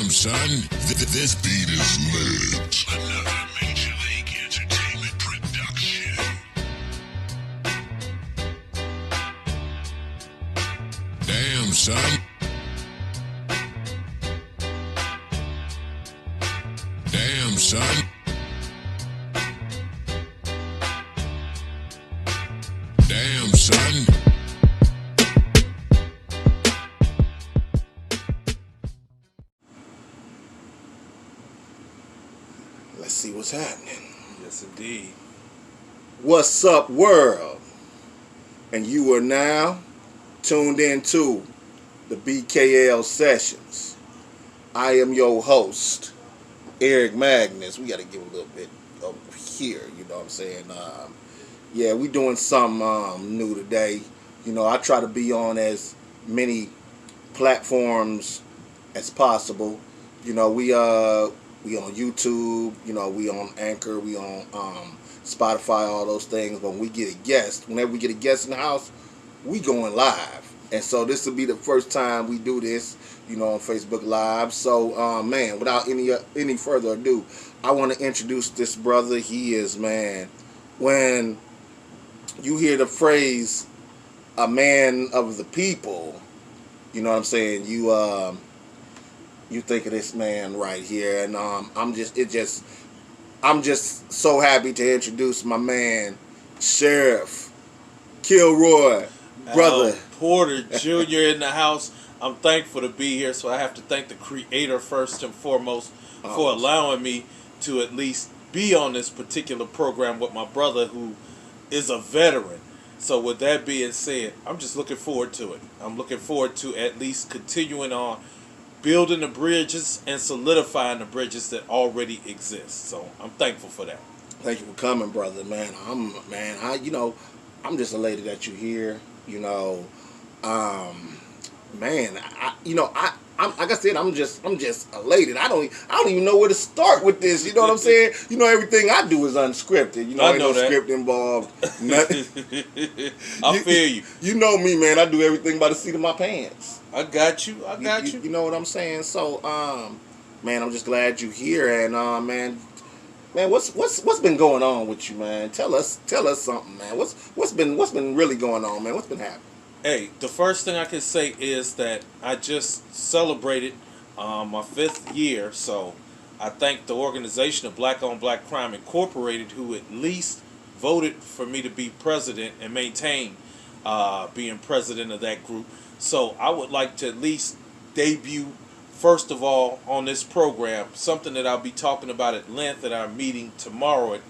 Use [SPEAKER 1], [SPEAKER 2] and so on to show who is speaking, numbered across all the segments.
[SPEAKER 1] son, this beat is lit.
[SPEAKER 2] Another Major League Entertainment production.
[SPEAKER 1] Damn, son. Damn, son. Damn, son.
[SPEAKER 3] Let's see what's happening.
[SPEAKER 4] Yes, indeed.
[SPEAKER 3] What's up, world? And you are now tuned into the BKL Sessions. I am your host, Eric Magnus. We got to give a little bit over here, you know what I'm saying? Yeah, we doing something new today. You know, I try to be on as many platforms as possible. You know, we on YouTube, you know, we on Anchor, we on Spotify, all those things. But when we get a guest, whenever we get a guest in the house, we going live. And so this will be the first time we do this, you know, on Facebook Live. So, man, without any further ado, I want to introduce this brother. He is, man, when you hear the phrase, a man of the people, you know what I'm saying, you think of this man right here, and I'm just so happy to introduce my man, Sheriff Kilroy, brother.
[SPEAKER 4] Al Porter Jr. in the house. I'm thankful to be here, so I have to thank the creator first and foremost for allowing me to at least be on this particular program with my brother who is a veteran. So with that being said, I'm just looking forward to it. I'm looking forward to at least continuing on building the bridges and solidifying the bridges that already exist. So I'm thankful for that.
[SPEAKER 3] Thank you for coming, brother. Man, I'm just elated that you're here. You know, man, I'm like I said, I'm just elated. I don't even know where to start with this. You know what I'm saying? You know, everything I do is unscripted. You know, ain't no script involved. Nothing.
[SPEAKER 4] I feel you.
[SPEAKER 3] You know me, man. I do everything by the seat of my pants.
[SPEAKER 4] I got you.
[SPEAKER 3] You know what I'm saying? So, man, I'm just glad you're here. And man, what's been going on with you, man? Tell us something, man. What's been really going on, man? What's been happening?
[SPEAKER 4] Hey, the first thing I can say is that I just celebrated my 5th year, so I thank the organization of Black on Black Crime Incorporated, who at least voted for me to be president and maintain being president of that group. So I would like to at least debut, first of all, on this program, something that I'll be talking about at length at our meeting tomorrow at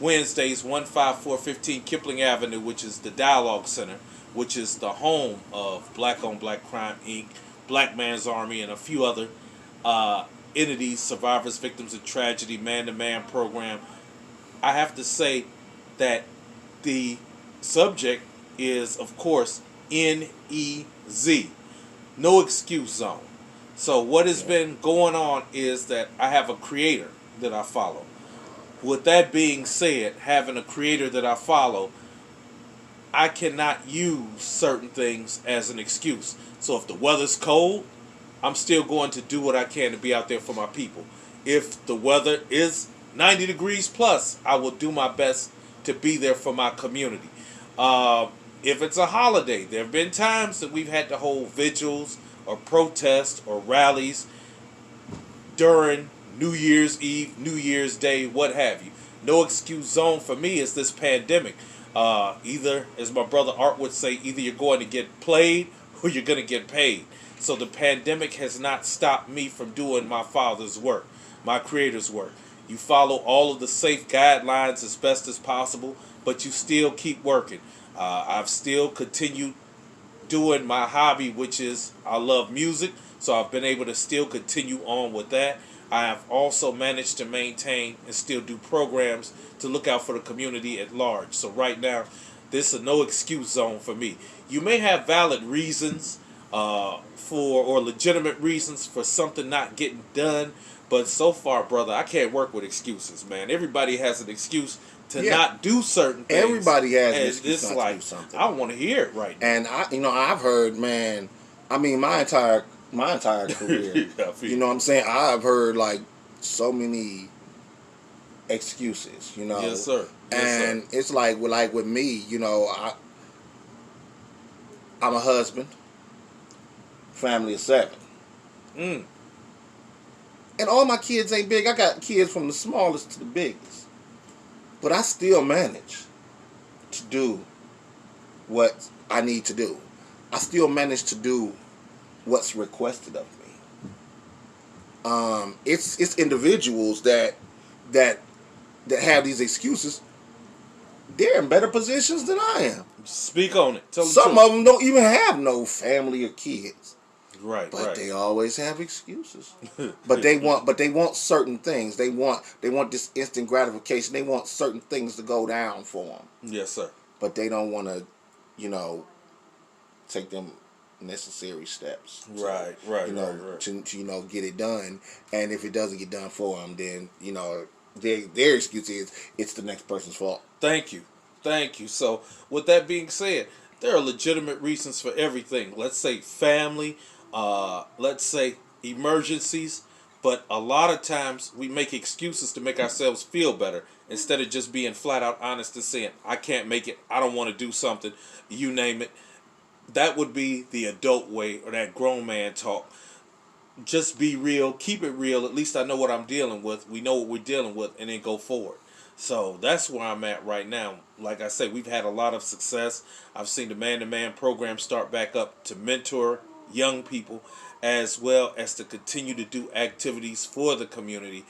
[SPEAKER 4] Wednesdays, 15415 Kipling Avenue, which is the Dialogue Center, which is the home of Black on Black Crime Inc., Black Man's Army, and a few other entities, survivors, victims of tragedy, man-to-man program. I have to say that the subject is, of course, NEZ, no excuse zone. So what has been going on is that I have a creator that I follow. With that being said, having a creator that I follow, I cannot use certain things as an excuse. So if the weather's cold, I'm still going to do what I can to be out there for my people. If the weather is 90 degrees plus, I will do my best to be there for my community. If it's a holiday, there have been times that we've had to hold vigils or protests or rallies during New Year's Eve, New Year's Day, what have you. No excuse zone for me is this pandemic. Either, as my brother Art would say, either you're going to get played or you're going to get paid. So the pandemic has not stopped me from doing my father's work, my creator's work. You follow all of the safe guidelines as best as possible, but you still keep working. I've still continued doing my hobby, which is I love music, so I've been able to still continue on with that. I have also managed to maintain and still do programs to look out for the community at large. So right now, this is a no excuse zone for me. You may have valid reasons or legitimate reasons for something not getting done, but so far, brother, I can't work with excuses, man. Everybody has an excuse to not do certain things.
[SPEAKER 3] Everybody has an
[SPEAKER 4] and
[SPEAKER 3] excuse
[SPEAKER 4] it's
[SPEAKER 3] not
[SPEAKER 4] like,
[SPEAKER 3] to do something.
[SPEAKER 4] I want to hear it right now.
[SPEAKER 3] And I've heard, man. I mean, my entire my entire career.
[SPEAKER 4] I feel
[SPEAKER 3] You know what I'm saying? I've heard like so many excuses,
[SPEAKER 4] Yes, sir. Yes,
[SPEAKER 3] and it's like with me, I'm a husband, family of 7,
[SPEAKER 4] sir. Mm.
[SPEAKER 3] and all my kids ain't big. I got kids from the smallest to the biggest, but I still manage to do what I need to do. I still manage to do what's requested of me. It's individuals that have these excuses. They're in better positions than I am.
[SPEAKER 4] Speak on it. Tell the
[SPEAKER 3] Some
[SPEAKER 4] truth.
[SPEAKER 3] of them don't even have no family or kids,
[SPEAKER 4] Right,
[SPEAKER 3] but
[SPEAKER 4] right.
[SPEAKER 3] they always have excuses. But they want certain things. They want this instant gratification. They want certain things to go down for them,
[SPEAKER 4] Yes, sir.
[SPEAKER 3] but they don't want to, take them necessary steps.
[SPEAKER 4] Right, right, right.
[SPEAKER 3] To get it done. And if it doesn't get done for them, then their excuse is it's the next person's fault.
[SPEAKER 4] Thank you. Thank you. So, with that being said, there are legitimate reasons for everything. Let's say family, let's say emergencies, but a lot of times we make excuses to make ourselves feel better instead of just being flat out honest and saying, I can't make it, I don't want to do something, you name it. That would be the adult way or that grown man talk. Just be real, keep it real. At least I know what I'm dealing with. We know what we're dealing with, and then go forward. So that's where I'm at right now. Like I said, we've had a lot of success. I've seen the man-to-man program start back up to mentor young people, as well as to continue to do activities for the community.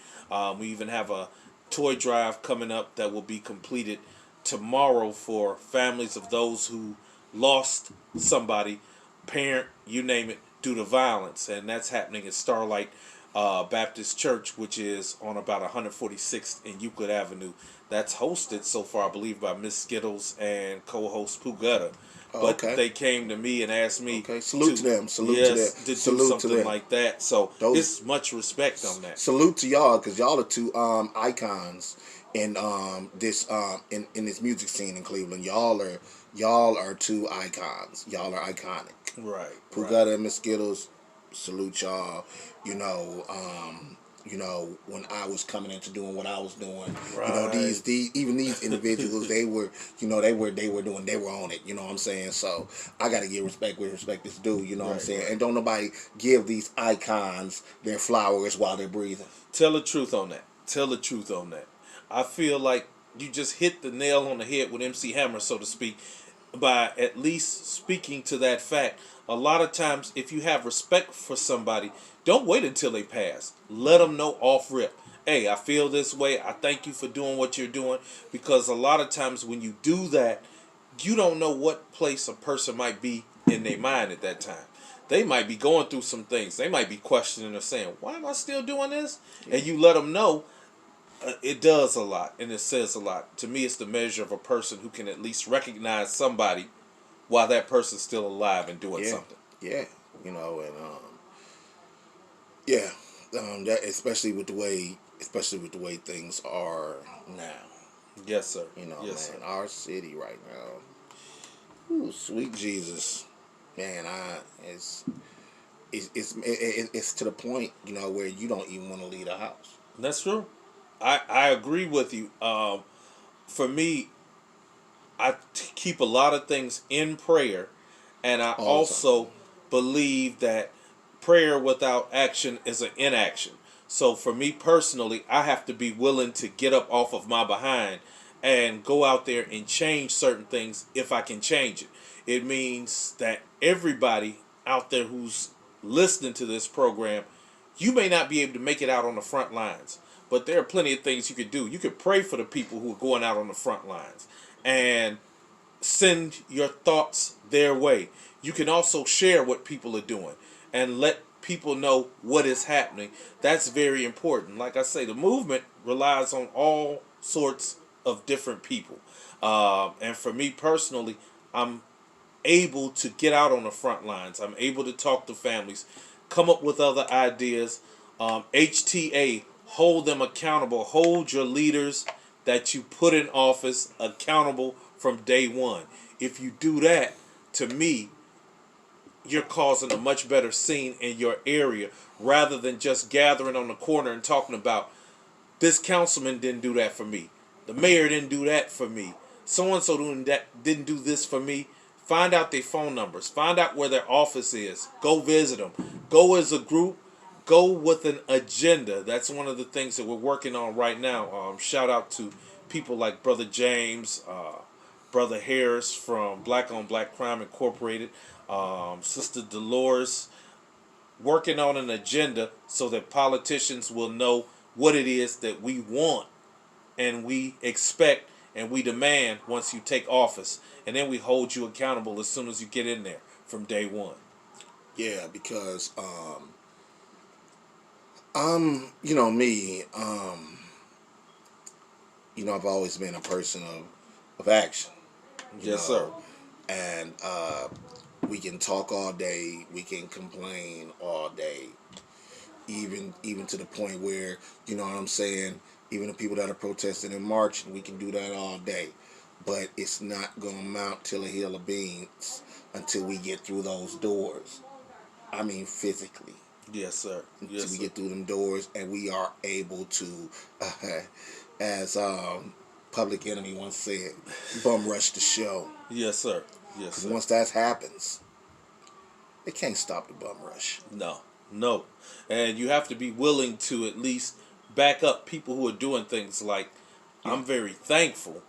[SPEAKER 4] We even have a toy drive coming up that will be completed tomorrow for families of those who lost somebody, parent, you name it, due to violence. And that's happening at Starlight Baptist Church, which is on about 146th and Euclid Avenue. That's hosted so far, I believe, by Miss Skittles and co-host Pugutta. But they came to me and asked me
[SPEAKER 3] Salute to them. Salute to them.
[SPEAKER 4] to
[SPEAKER 3] Salute
[SPEAKER 4] do
[SPEAKER 3] to
[SPEAKER 4] something
[SPEAKER 3] them.
[SPEAKER 4] like that. So
[SPEAKER 3] Those-
[SPEAKER 4] there's much respect on that.
[SPEAKER 3] Salute to y'all, because y'all are two icons in this in this music scene in Cleveland. Y'all are two icons. Y'all are iconic.
[SPEAKER 4] Right.
[SPEAKER 3] Pugata and Miss Skittles, salute y'all. When I was coming into doing what I was doing,
[SPEAKER 4] Right.
[SPEAKER 3] these individuals, they were on it. You know what I'm saying? So I got to give respect where respect is due. You know what I'm
[SPEAKER 4] Right,
[SPEAKER 3] saying?
[SPEAKER 4] right.
[SPEAKER 3] And don't nobody give these icons their flowers while they're breathing.
[SPEAKER 4] Tell the truth on that. Tell the truth on that. I feel like you just hit the nail on the head with MC Hammer, so to speak, by at least speaking to that fact. A lot of times, if you have respect for somebody, don't wait until they pass. Let them know off rip. Hey, I feel this way. I thank you for doing what you're doing. Because a lot of times when you do that, you don't know what place a person might be in their mind at that time. They might be going through some things. They might be questioning or saying, why am I still doing this? And you let them know. It does a lot, and it says a lot. To me, it's the measure of a person who can at least recognize somebody while that person's still alive and doing something.
[SPEAKER 3] Yeah, that especially with the way things are now.
[SPEAKER 4] Yes, sir.
[SPEAKER 3] Yes, man, our city right now. Ooh, sweet Jesus, man, it's to the point where you don't even want to leave the house.
[SPEAKER 4] That's true. I agree with you. For me, I keep a lot of things in prayer, and I also believe that prayer without action is an inaction. So for me personally, I have to be willing to get up off of my behind and go out there and change certain things if I can change it. It means that everybody out there who's listening to this program, you may not be able to make it out on the front lines, but there are plenty of things you could do. You could pray for the people who are going out on the front lines and send your thoughts their way. You can also share what people are doing and let people know what is happening. That's very important. Like I say, the movement relies on all sorts of different people. And for me personally, I'm able to get out on the front lines. I'm able to talk to families, come up with other ideas. HTA, hold them accountable. Hold your leaders that you put in office accountable from day one. If you do that, to me, you're causing a much better scene in your area rather than just gathering on the corner and talking about this councilman didn't do that for me. The mayor didn't do that for me. So-and-so didn't do this for me. Find out their phone numbers. Find out where their office is. Go visit them. Go as a group. Go with an agenda. That's one of the things that we're working on right now. Shout out to people like Brother James, Brother Harris from Black on Black Crime Incorporated, Sister Dolores, working on an agenda so that politicians will know what it is that we want and we expect and we demand once you take office. And then we hold you accountable as soon as you get in there from day one.
[SPEAKER 3] Yeah, because you know me, you know, I've always been a person of action.
[SPEAKER 4] Yes,
[SPEAKER 3] know,
[SPEAKER 4] sir.
[SPEAKER 3] And we can talk all day, we can complain all day, even to the point where, you know what I'm saying, even the people that are protesting and marching, we can do that all day. But it's not going to amount till a hill of beans until we get through those doors. I mean, physically.
[SPEAKER 4] Yes, sir. Yes,
[SPEAKER 3] Until we
[SPEAKER 4] sir.
[SPEAKER 3] get through them doors and we are able to, as Public Enemy once said, bum rush the show.
[SPEAKER 4] Yes, sir. Yes,
[SPEAKER 3] Because
[SPEAKER 4] sir.
[SPEAKER 3] once that happens, they can't stop the bum rush.
[SPEAKER 4] No. And you have to be willing to at least back up people who are doing things like, I'm very thankful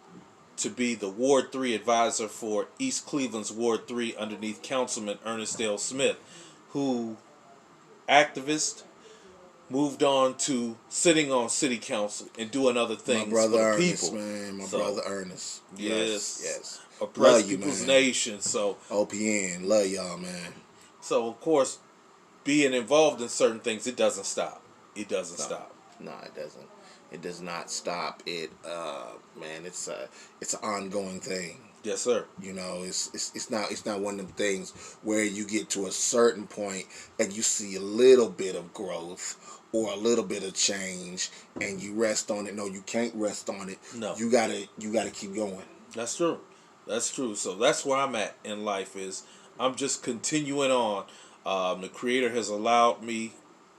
[SPEAKER 4] to be the Ward 3 advisor for East Cleveland's Ward 3 underneath Councilman Ernest Dale Smith, who activist moved on to sitting on city council and doing other things
[SPEAKER 3] My brother
[SPEAKER 4] for the
[SPEAKER 3] Ernest,
[SPEAKER 4] people.
[SPEAKER 3] man. My
[SPEAKER 4] So,
[SPEAKER 3] brother Ernest.
[SPEAKER 4] Yes.
[SPEAKER 3] Love
[SPEAKER 4] Oppressed
[SPEAKER 3] you,
[SPEAKER 4] People's
[SPEAKER 3] man.
[SPEAKER 4] Nation. So
[SPEAKER 3] OPN. Love y'all, man.
[SPEAKER 4] of course, being involved in certain things, it doesn't stop. It doesn't stop.
[SPEAKER 3] No, it doesn't. It does not stop. It, man, it's an ongoing thing.
[SPEAKER 4] Yes, sir.
[SPEAKER 3] You know, it's not one of them things where you get to a certain point and you see a little bit of growth or a little bit of change and you rest on it. No, you can't rest on it.
[SPEAKER 4] No.
[SPEAKER 3] You gotta keep going.
[SPEAKER 4] That's true. That's true. So that's where I'm at in life is I'm just continuing on. The Creator has allowed me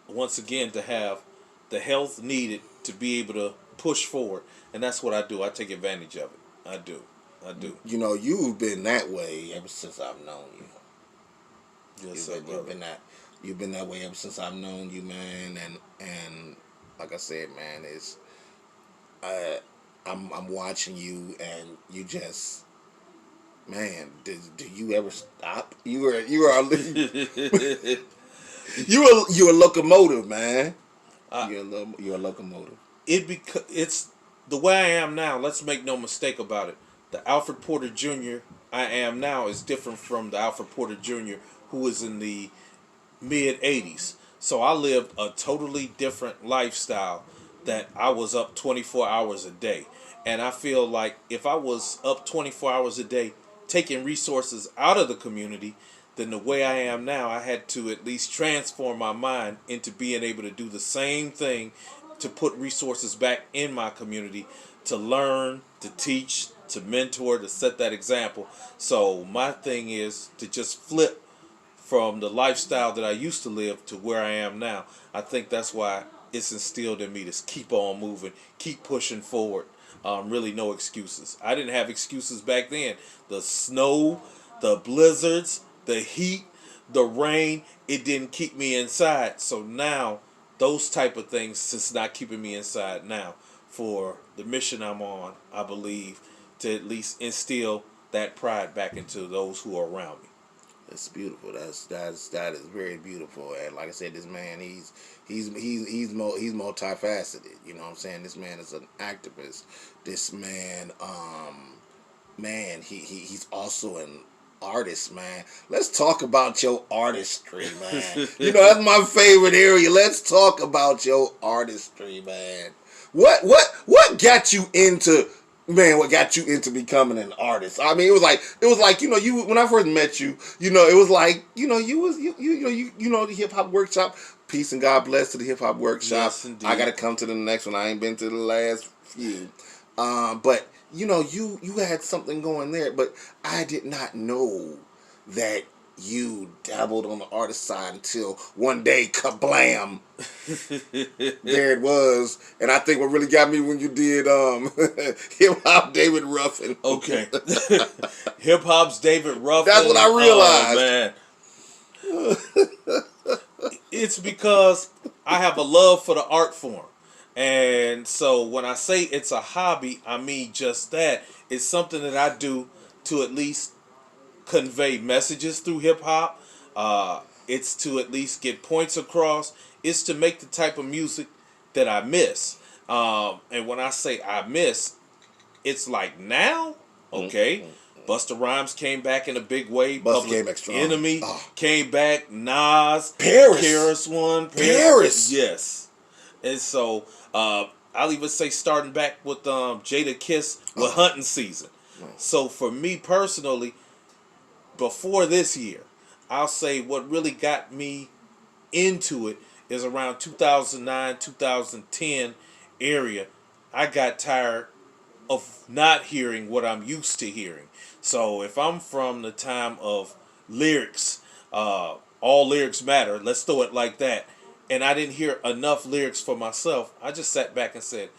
[SPEAKER 4] once again to have the health needed to be able to push forward. And that's what I do. I take advantage of it. I do.
[SPEAKER 3] You know, you've been that way ever since I've known you.
[SPEAKER 4] Yes, sir, brother.
[SPEAKER 3] You've been that way ever since I've known you, man. And like I said, man, I'm watching you, and you just, man, do you ever stop? You're a locomotive, man. You're a locomotive.
[SPEAKER 4] It's the way I am now. Let's make no mistake about it. The Alfred Porter Jr. I am now is different from the Alfred Porter Jr. who was in the mid 80s. So I lived a totally different lifestyle that I was up 24 hours a day. And I feel like if I was up 24 hours a day taking resources out of the community, then the way I am now, I had to at least transform my mind into being able to do the same thing, to put resources back in my community, to learn, to teach, to mentor, to set that example. So my thing is to just flip from the lifestyle that I used to live to where I am now. I think that's why it's instilled in me to keep on moving, keep pushing forward. Really no excuses. I didn't have excuses back then. The snow, the blizzards, the heat, the rain, it didn't keep me inside. So now those type of things is not keeping me inside now. For the mission I'm on, I believe, to at least instill that pride back into those who are around me.
[SPEAKER 3] That's beautiful. That is very beautiful. And like I said, this man, he's multifaceted. You know what I'm saying? This man is an activist. This man, he's also an artist, man. Let's talk about your artistry, man. You know, that's my favorite area. Let's talk about your artistry, man. What got you into, man, what got you into becoming an artist? I mean, it was like, you know, you, when I first met you, you know, it was like, you know, you know, the hip hop workshop. Peace and God bless to the hip hop workshop.
[SPEAKER 4] Yes, indeed.
[SPEAKER 3] I gotta come to the next one. I ain't been to the last few. But you know, you had something going there, but I did not know that you dabbled on the artist side until one day, kablam, there it was. And I think what really got me when you did Hip Hop David Ruffin.
[SPEAKER 4] Okay. Hip hop's David Ruffin.
[SPEAKER 3] That's what I realized.
[SPEAKER 4] Oh, man. It's because I have a love for the art form. And so when I say it's a hobby, I mean just that. It's something that I do to at least convey messages through hip hop. It's to at least get points across. It's to make the type of music that I miss. And when I say I miss, it's like now, okay. Busta Rhymes came back in a big way.
[SPEAKER 3] Busta came back strong.
[SPEAKER 4] Enemy came back. Nas,
[SPEAKER 3] Paris
[SPEAKER 4] one.
[SPEAKER 3] Paris.
[SPEAKER 4] Yes. And so I'll even say starting back with Jada Kiss with Hunting Season. So for me personally, before this year, I'll say what really got me into it is around 2009, 2010 area. I got tired of not hearing what I'm used to hearing. So if I'm from the time of lyrics, all lyrics matter, let's throw it like that, and I didn't hear enough lyrics for myself, I just sat back and said,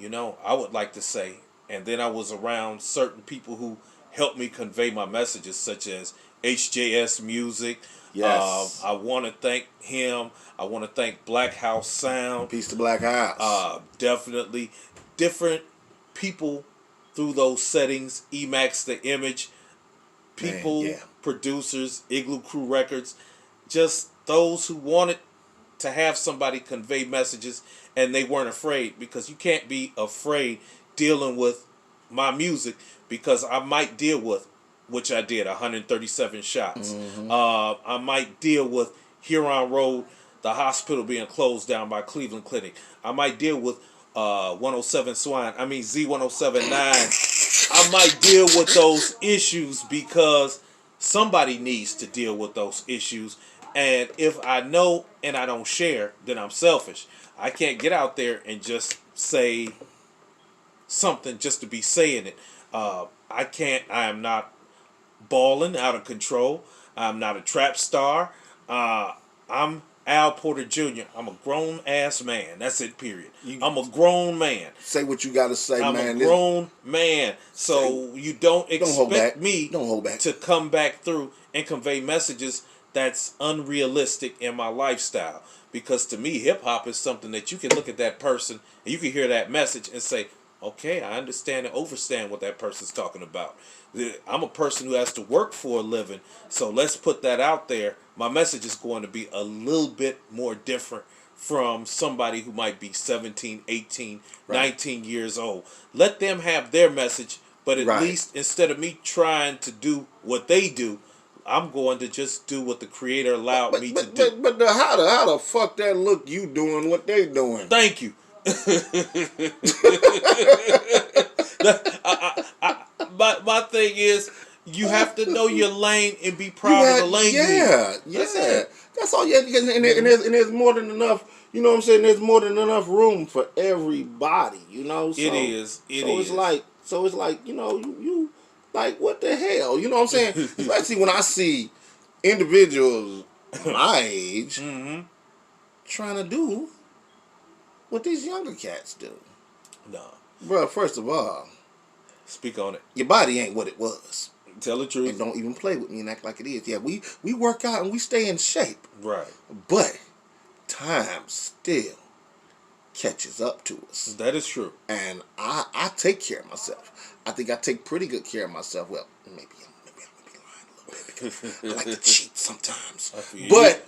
[SPEAKER 4] I would like to say, and then I was around certain people who helped me convey my messages, such as HJS Music.
[SPEAKER 3] Yes.
[SPEAKER 4] I want to thank him. I want to thank Black House Sound.
[SPEAKER 3] Peace to Black House.
[SPEAKER 4] Definitely. Different people through those settings. Emax The Image. People, producers, Igloo Crew Records. Just those who wanted to have somebody convey messages and they weren't afraid, because you can't be afraid dealing with my music, because I might deal with, which I did, 137 shots. I might deal with Huron Road, the hospital being closed down by Cleveland Clinic. I might deal with Z1079. I might deal with those issues because somebody needs to deal with those issues. And if I know and I don't share, then I'm selfish. I can't get out there and just say something just to be saying it. I can't. I am not balling out of control. I'm not a trap star. I'm Al Porter Jr. I'm a grown ass man. That's it. Period. I'm a grown man.
[SPEAKER 3] Say what you gotta say,
[SPEAKER 4] I'm
[SPEAKER 3] man.
[SPEAKER 4] a grown man. So you don't expect me to come back through and convey messages that's unrealistic in my lifestyle. Because to me, hip hop is something that you can look at that person and you can hear that message and say, okay, I understand and understand what that person's talking about. I'm a person who has to work for a living, so let's put that out there. My message is going to be a little bit more different from somebody who might be 17, 18, 19 years old. Let them have their message, but at least instead of me trying to do what they do, I'm going to just do what the Creator allowed me to do.
[SPEAKER 3] But how the fuck that look you doing what they doing?
[SPEAKER 4] Thank you. My thing is, you have to know your lane and be proud of the lane.
[SPEAKER 3] That's all. And there's more than enough. You know what I'm saying? There's more than enough room for everybody. You know. So,
[SPEAKER 4] it is.
[SPEAKER 3] It's like you like, what the hell? You know what I'm saying? Especially when I see individuals my age trying to do what these younger cats do.
[SPEAKER 4] No.
[SPEAKER 3] Bro, first of all,
[SPEAKER 4] speak on it.
[SPEAKER 3] Your body ain't what it was.
[SPEAKER 4] Tell the truth.
[SPEAKER 3] And don't even play with me and act like it is. Yeah, we work out and we stay in shape.
[SPEAKER 4] Right.
[SPEAKER 3] But time still catches up to us.
[SPEAKER 4] That is true.
[SPEAKER 3] And I take care of myself. I think I take pretty good care of myself. Well, maybe I'm gonna be lying a little bit because I like to cheat sometimes. But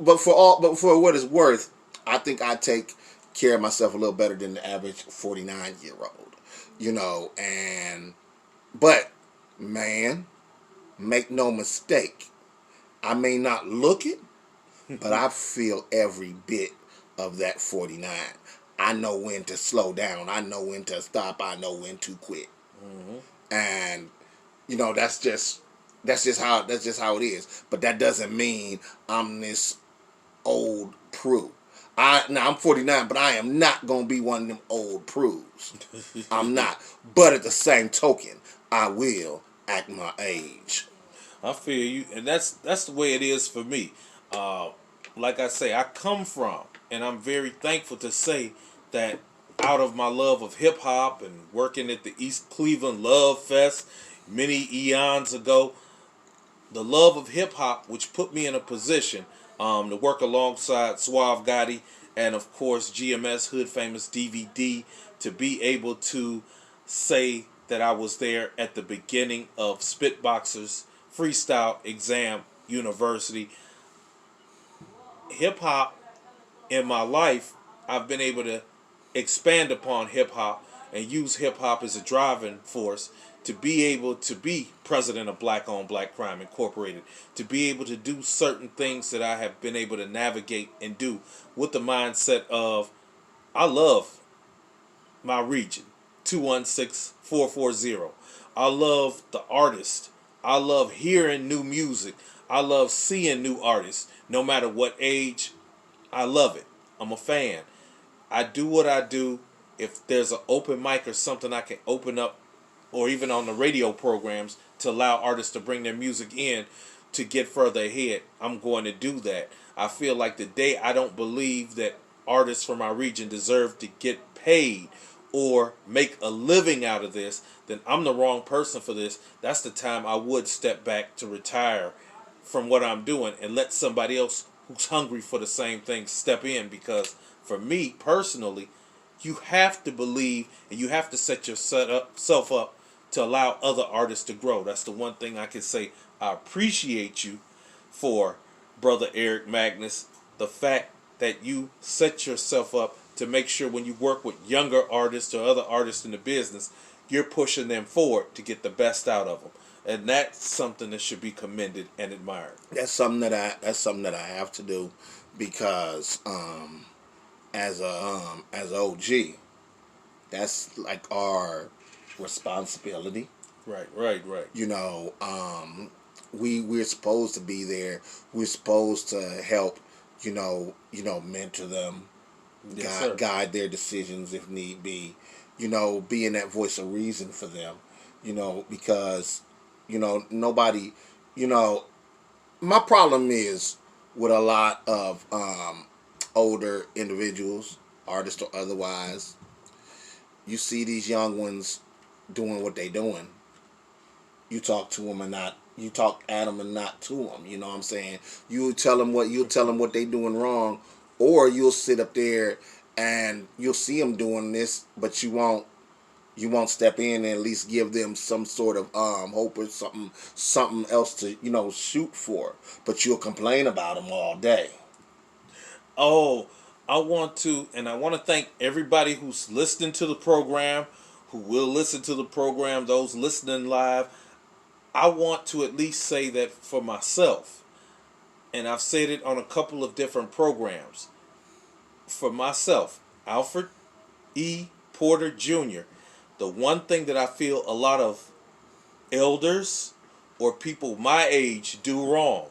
[SPEAKER 3] but for what it's worth, I think I take care of myself a little better than the average 49-year-old. But man, make no mistake, I may not look it, but I feel every bit of that 49. I know when to slow down. I know when to stop. I know when to quit. And that's just how it is. But that doesn't mean I'm this old prude. I'm 49, but I am not gonna be one of them old prudes. I'm not. But at the same token, I will act my age.
[SPEAKER 4] I feel you, and that's the way it is for me. Like I say, I come from, and I'm very thankful to say that out of my love of hip hop and working at the East Cleveland Love Fest many eons ago, the love of hip hop, which put me in a position to work alongside Suave Gotti and of course GMS Hood Famous DVD, to be able to say that I was there at the beginning of Spitboxers Freestyle Exam University. Hip hop in my life, I've been able to expand upon hip hop and use hip hop as a driving force to be able to be president of Black Owned Black Crime Incorporated, to be able to do certain things that I have been able to navigate and do with the mindset of I love my region, 216-440. I love the artist. I love hearing new music. I love seeing new artists, no matter what age. I love it. I'm a fan. I do what I do. If there's an open mic or something I can open up, or even on the radio programs to allow artists to bring their music in to get further ahead, I'm going to do that. I feel like the day I don't believe that artists from our region deserve to get paid or make a living out of this, then I'm the wrong person for this. That's the time I would step back to retire from what I'm doing and let somebody else who's hungry for the same thing step in. Because for me personally, you have to believe and you have to set yourself up to allow other artists to grow. That's the one thing I can say I appreciate you for, Brother Eric Magnus. The fact that you set yourself up to make sure when you work with younger artists or other artists in the business, you're pushing them forward to get the best out of them. And that's something that should be commended and admired.
[SPEAKER 3] That's something that I have to do, because as a OG, that's like our responsibility.
[SPEAKER 4] Right.
[SPEAKER 3] You know, we're supposed to be there. We're supposed to help, mentor them,
[SPEAKER 4] Yes,
[SPEAKER 3] guide their decisions if need be, being that voice of reason for them, because, nobody, my problem is with a lot of older individuals, artists or otherwise, you see these young ones doing what they doing. You talk to them and not, you talk at them and not to them. You know what I'm saying? You'll tell them what they doing wrong, or you'll sit up there and you'll see them doing this, but you won't step in and at least give them some sort of hope or something else to shoot for. But you'll complain about them all day.
[SPEAKER 4] Oh, I want to thank everybody who's listening to the program, who will listen to the program, those listening live. I want to at least say that for myself, and I've said it on a couple of different programs, for myself, Alfred E. Porter Jr., the one thing that I feel a lot of elders or people my age do wrong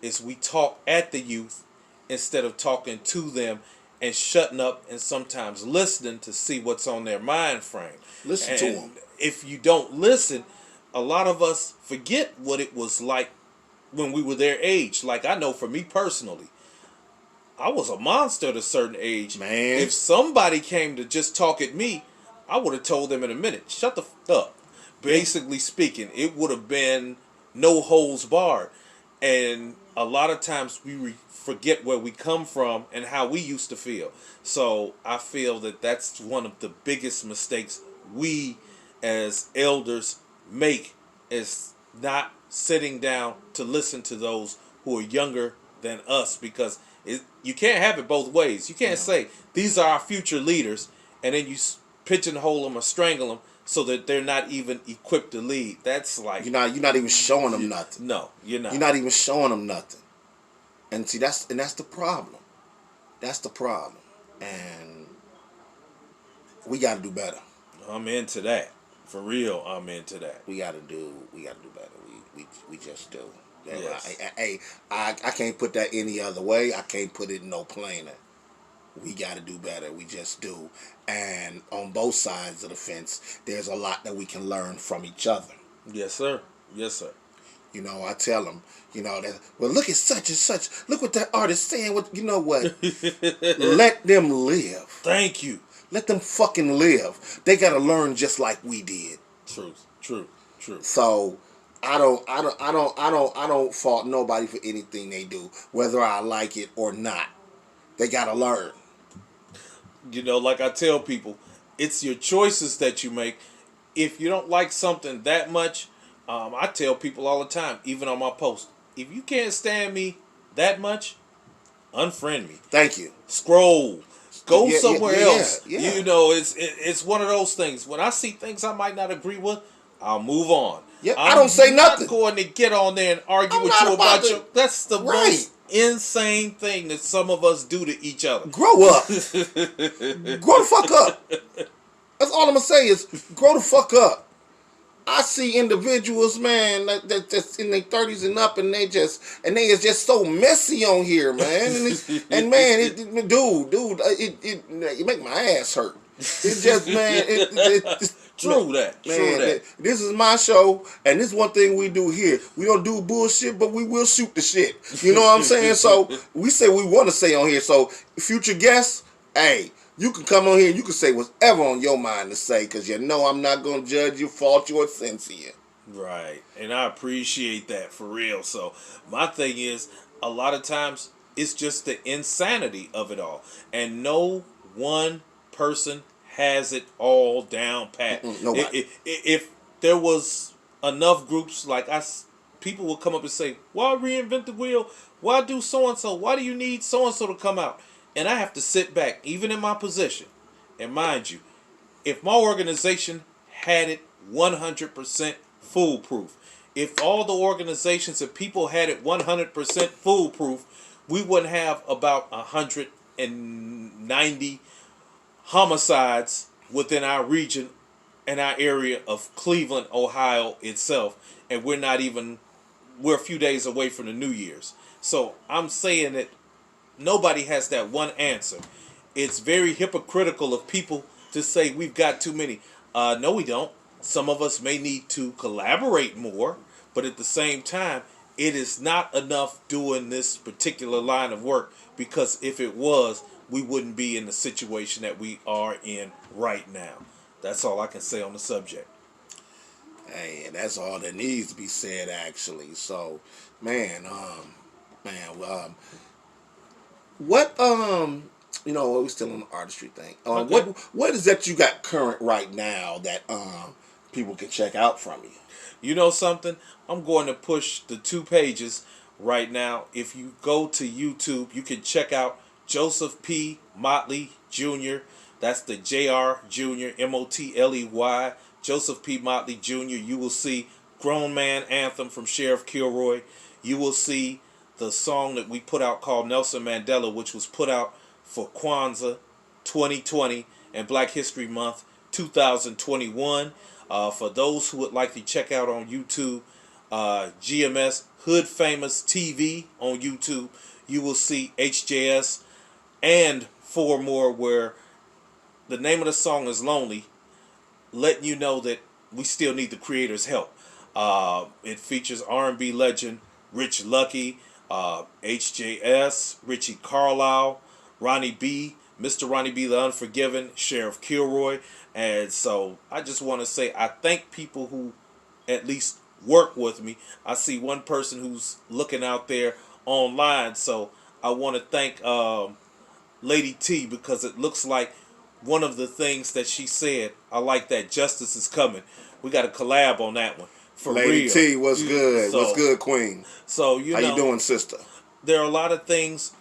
[SPEAKER 4] is we talk at the youth instead of talking to them and shutting up and sometimes listening to see what's on their mind frame.
[SPEAKER 3] Listen to them.
[SPEAKER 4] If you don't listen, a lot of us forget what it was like when we were their age. Like, I know for me personally, I was a monster at a certain age.
[SPEAKER 3] Man.
[SPEAKER 4] If somebody came to just talk at me, I would have told them in a minute, shut the f up. Basically speaking, it would have been no holds barred. And a lot of times we forget where we come from and how we used to feel. So I feel that that's one of the biggest mistakes we as elders make, is not sitting down to listen to those who are younger than us, because you can't have it both ways. You can't say these are our future leaders and then you pigeonhole them or strangle them so that they're not even equipped to lead. That's like,
[SPEAKER 3] you're not even showing them nothing.
[SPEAKER 4] No, you're not.
[SPEAKER 3] You're not even showing them nothing. And see, that's the problem. That's the problem. And we got to do better.
[SPEAKER 4] I'm into that. For real, I'm into that.
[SPEAKER 3] We got to do better. We just do.
[SPEAKER 4] Yes.
[SPEAKER 3] I can't put that any other way. I can't put it no plainer. We got to do better. We just do. And on both sides of the fence, there's a lot that we can learn from each other.
[SPEAKER 4] Yes, sir. Yes, sir.
[SPEAKER 3] You know, I tell them, you know, that, well, look at such and such. Look what that artist saying. What, you know what? Let them live.
[SPEAKER 4] Thank you.
[SPEAKER 3] Let them fucking live. They gotta learn just like we did.
[SPEAKER 4] True.
[SPEAKER 3] So I don't fault nobody for anything they do, whether I like it or not. They gotta learn.
[SPEAKER 4] You know, like I tell people, it's your choices that you make. If you don't like something that much, I tell people all the time, even on my post, if you can't stand me that much, unfriend me.
[SPEAKER 3] Thank you.
[SPEAKER 4] Scroll. Go somewhere else.
[SPEAKER 3] Yeah.
[SPEAKER 4] You know, it's one of those things. When I see things I might not agree with, I'll move on.
[SPEAKER 3] Yeah, I don't say nothing.
[SPEAKER 4] I'm not going to get on there and argue
[SPEAKER 3] I'm
[SPEAKER 4] with
[SPEAKER 3] not
[SPEAKER 4] you about
[SPEAKER 3] about
[SPEAKER 4] your... That's the
[SPEAKER 3] Right.
[SPEAKER 4] most insane thing that some of us do to each other.
[SPEAKER 3] Grow up. Grow the fuck up. That's all I'm gonna say is grow the fuck up. I see individuals, man, that's in their 30s and up, and they is just so messy on here, man. And man, it make my ass hurt. It just, man,
[SPEAKER 4] True that.
[SPEAKER 3] This is my show, and this is one thing we do here. We don't do bullshit, but we will shoot the shit. You know what I'm saying? So we say we want to say on here. So future guests, hey, you can come on here and you can say whatever on your mind to say, because you know I'm not going to judge you, fault you, or censor you.
[SPEAKER 4] Right. And I appreciate that for real. So my thing is, a lot of times it's just the insanity of it all. And no one person has it all down pat.
[SPEAKER 3] Nobody.
[SPEAKER 4] If there was enough groups like us, people would come up and say, why reinvent the wheel? Why do so-and-so? Why do you need so-and-so to come out? And I have to sit back, even in my position. And mind you, if my organization had it 100% foolproof, if all the organizations and people had it 100% foolproof, we wouldn't have about 190 homicides within our region and our area of Cleveland, Ohio itself. And we're a few days away from the New Year's. So I'm saying that nobody has that one answer. It's very hypocritical of people to say we've got too many. No, we don't. Some of us may need to collaborate more, but at the same time, it is not enough doing this particular line of work, because if it was, we wouldn't be in the situation that we are in right now. That's all I can say on the subject.
[SPEAKER 3] Hey, and that's all that needs to be said, actually. So, man, what you know, we're still on the artistry thing.
[SPEAKER 4] Okay.
[SPEAKER 3] What is that you got current right now that people can check out from you?
[SPEAKER 4] You know something? I'm going to push the 2 pages right now. If you go to YouTube, you can check out Joseph P. Motley Jr. That's the J.R. Jr. Motley. Joseph P. Motley Jr. You will see Grown Man Anthem from Sheriff Kilroy. You will see the song that we put out called Nelson Mandela, which was put out for Kwanzaa 2020 and Black History Month 2021. For those who would like to check out on YouTube, GMS Hood Famous TV on YouTube, you will see HJS and 4 more, where the name of the song is Lonely, letting you know that we still need the creator's help. It features R&B legend Rich Lucky, HJS, Richie Carlisle, Ronnie B, Mr. Ronnie B, The Unforgiven, Sheriff Kilroy. And so I just want to say I thank people who at least work with me. I see one person who's looking out there online, so I want to thank Lady T, because it looks like one of the things that she said, I like that, justice is coming. We got to collab on that one. For
[SPEAKER 3] Lady
[SPEAKER 4] real.
[SPEAKER 3] T, what's good?
[SPEAKER 4] So-
[SPEAKER 3] What's good, Queen?
[SPEAKER 4] So, you
[SPEAKER 3] How
[SPEAKER 4] know,
[SPEAKER 3] you doing, sister?
[SPEAKER 4] there are a lot of things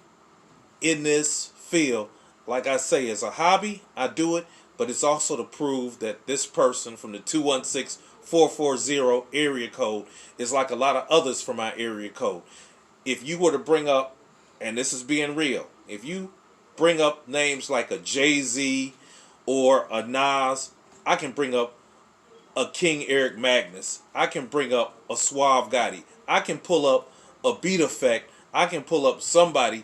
[SPEAKER 4] in this field. Like I say, as a hobby, I do it, but it's also to prove that this person from the 216-440 area code is like a lot of others from our area code. If you were to bring up, and this is being real, if you bring up names like a Jay-Z or a Nas, I can bring up a King Eric Magnus. I can bring up a Suave Gotti. I can pull up a Beat Effect. I can pull up somebody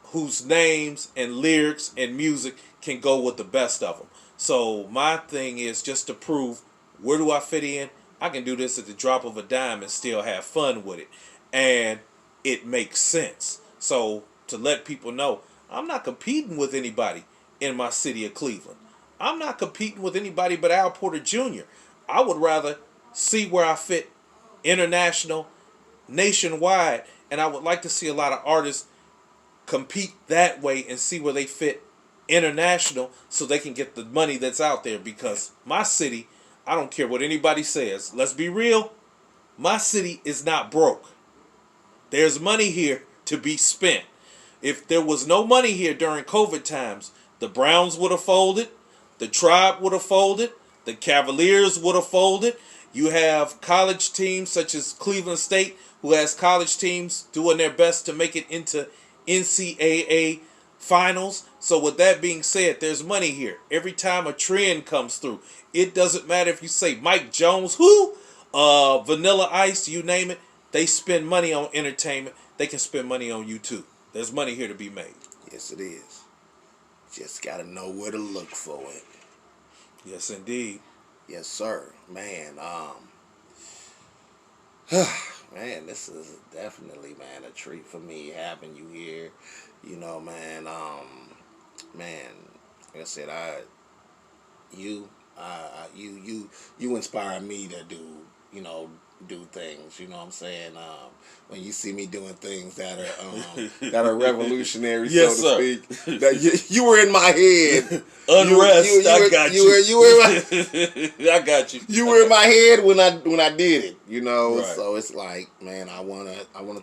[SPEAKER 4] whose names and lyrics and music can go with the best of them. So my thing is just to prove, where do I fit in? I can do this at the drop of a dime and still have fun with it. And it makes sense. So to let people know, I'm not competing with anybody in my city of Cleveland. I'm not competing with anybody but Al Porter Jr. I would rather see where I fit international, nationwide, and I would like to see a lot of artists compete that way and see where they fit international so they can get the money that's out there, because my city, I don't care what anybody says, let's be real, my city is not broke. There's money here to be spent. If there was no money here during COVID times, the Browns would have folded, the Tribe would have folded, the Cavaliers would have folded. You have college teams such as Cleveland State, who has college teams doing their best to make it into NCAA finals. So with that being said, there's money here. Every time a trend comes through, it doesn't matter if you say Mike Jones, Vanilla Ice, you name it, they spend money on entertainment. They can spend money on you too. There's money here to be made.
[SPEAKER 3] Yes, it is. Just got to know where to look for it.
[SPEAKER 4] Yes, indeed.
[SPEAKER 3] Yes, sir. Man, man, this is definitely, man, a treat for me having you here. You know, man, man, like I said, you inspire me to do things, you know what I'm saying? When you see me doing things that are revolutionary,
[SPEAKER 4] yes,
[SPEAKER 3] so to speak, that you were in my head.
[SPEAKER 4] Unrest, I got you.
[SPEAKER 3] You were
[SPEAKER 4] I got you.
[SPEAKER 3] You were in my head when I did it, you know.
[SPEAKER 4] Right.
[SPEAKER 3] So it's like, man, I wanna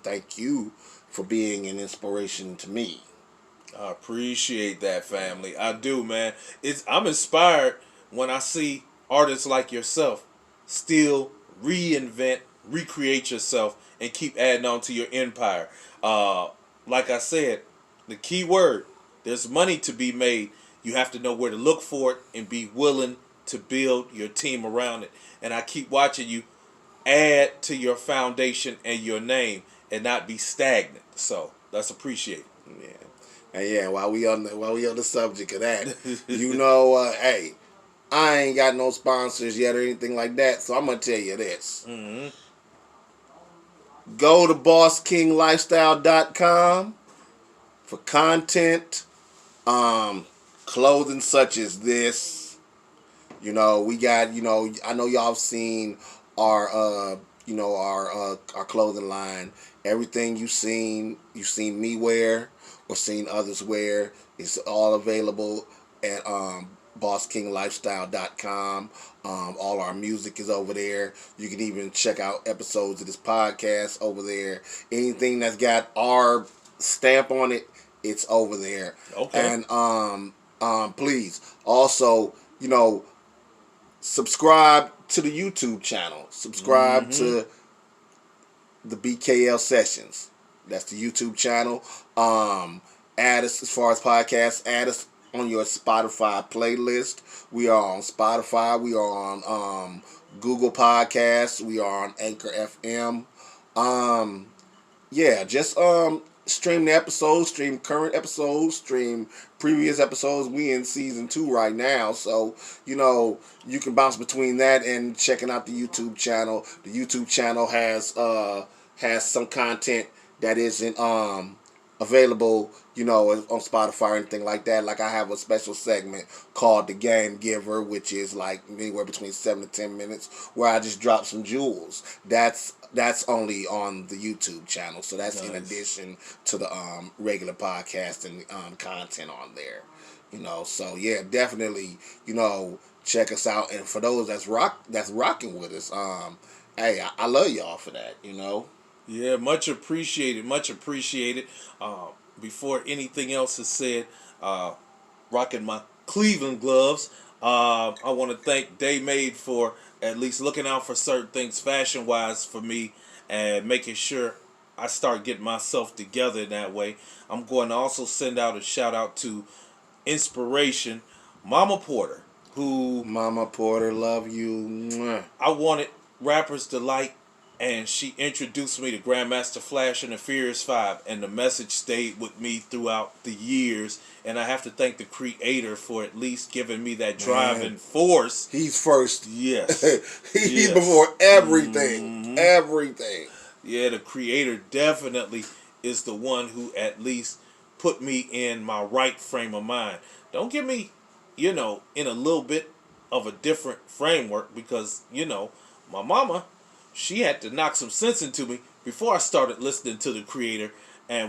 [SPEAKER 3] thank you for being an inspiration to me.
[SPEAKER 4] I appreciate that, family. I do, man. I'm inspired when I see artists like yourself still reinvent, recreate yourself, and keep adding on to your empire. Like I said, the key word, there's money to be made. You have to know where to look for it and be willing to build your team around it. And I keep watching you add to your foundation and your name and not be stagnant. So that's appreciated.
[SPEAKER 3] Yeah. And yeah, while we on the subject of that, you know, hey, I ain't got no sponsors yet or anything like that, so I'm gonna tell you this.
[SPEAKER 4] Mm-hmm.
[SPEAKER 3] Go to BossKingLifestyle.com for content, clothing such as this. You know, we got, you know, I know y'all have seen our our clothing line. Everything you've seen me wear or seen others wear is all available at BossKingLifestyle.com. All our music is over there. You can even check out episodes of this podcast over there. Anything that's got our stamp on it, it's over there.
[SPEAKER 4] Okay.
[SPEAKER 3] And please also, you know, subscribe to the YouTube channel. Subscribe to the BKL Sessions. That's the YouTube channel. Add us, as far as podcasts, add us on your Spotify playlist. We are on Spotify. We are on Google Podcasts. We are on Anchor FM. Yeah, just stream the episodes, stream current episodes, stream previous episodes. We in season 2 right now, so you know you can bounce between that and checking out the YouTube channel. The YouTube channel has some content that isn't available, you know, on Spotify or anything like that. Like I have a special segment called The Game Giver, which is like anywhere between 7 to 10 minutes, where I just drop some jewels. That's only on the YouTube channel, so that's
[SPEAKER 4] nice.
[SPEAKER 3] In addition to the regular podcast and content on there. You know, so yeah, definitely, you know, check us out. And for those that's rocking with us, hey, I love y'all for that. You know.
[SPEAKER 4] Yeah, much appreciated. Much appreciated. Before anything else is said, rocking my Cleveland gloves. I want to thank Daymade for at least looking out for certain things fashion-wise for me and making sure I start getting myself together in that way. I'm going to also send out a shout-out to Inspiration, Mama Porter, who...
[SPEAKER 3] Mama Porter, love you. Mwah.
[SPEAKER 4] I wanted rappers to like and she introduced me to Grandmaster Flash and the Furious Five, and the message stayed with me throughout the years. And I have to thank the creator for at least giving me that driving force.
[SPEAKER 3] He's first.
[SPEAKER 4] Yes.
[SPEAKER 3] He's
[SPEAKER 4] Yes.
[SPEAKER 3] before everything. Everything.
[SPEAKER 4] Yeah, the creator definitely is the one who at least put me in my right frame of mind. Don't get me, in a little bit of a different framework, because, my mama, she had to knock some sense into me before I started listening to the creator. And